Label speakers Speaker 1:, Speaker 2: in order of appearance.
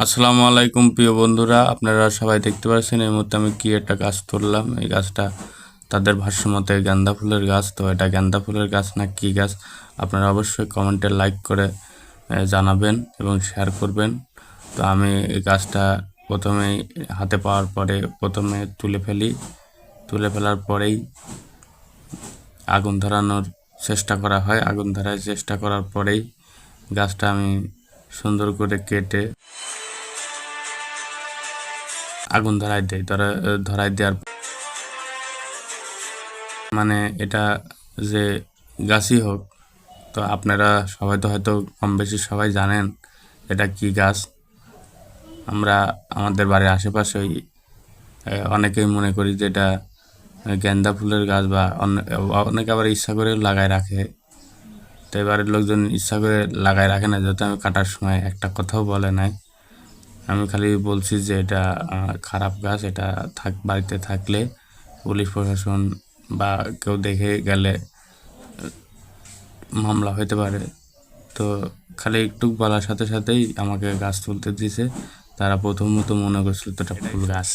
Speaker 1: আসসালামু আলাইকুম প্রিয় বন্ধুরা, আপনারা সবাই দেখতে পাচ্ছেন এই মুহূর্তে আমি কি একটা গাছ তুললাম। এই গাছটা তাদের ভাষ্যমতে গাঁদা ফুলের গাছ। তো এটা গাঁদা ফুলের গাছ না কি গাছ, আপনারা অবশ্যই কমেন্টে লাইক করে জানাবেন এবং শেয়ার করবেন। তো আমি এই গাছটা প্রথমেই হাতে পাওয়ার পরে প্রথমে তুলে ফেলার পরেই আগুন ধরানোর চেষ্টা করা হয়। আগুন ধরার চেষ্টা করার পরেই গাছটা আমি সুন্দর করে কেটে আগুন ধরাই দেওয়ার মানে এটা যে গাছই হোক, তো আপনারা সবাই তো হয়তো কম বেশি সবাই জানেন এটা কি গাছ। আমরা আমাদের বাড়ির আশেপাশেই অনেকেই মনে করি যে এটা গেন্দা ফুলের গাছ, বা অনেকে আবার ইচ্ছা করে লাগায় রাখে। তো এবারের লোকজন ইচ্ছা করে লাগায় রাখে না, যাতে আমি কাটার সময় একটা কথাও বলে নাই। আমি খালি বলছি যে এটা খারাপ গাছ, এটা বাড়িতে থাকলে পুলিশ প্রশাসন বা কেউ দেখে গেলে মামলা হতে পারে। তো খালি একটু বলার সাথে সাথেই আমাকে গাছ তুলতে দিছে। তারা প্রথমত মনে করছিল তো এটা ফুল গাছ।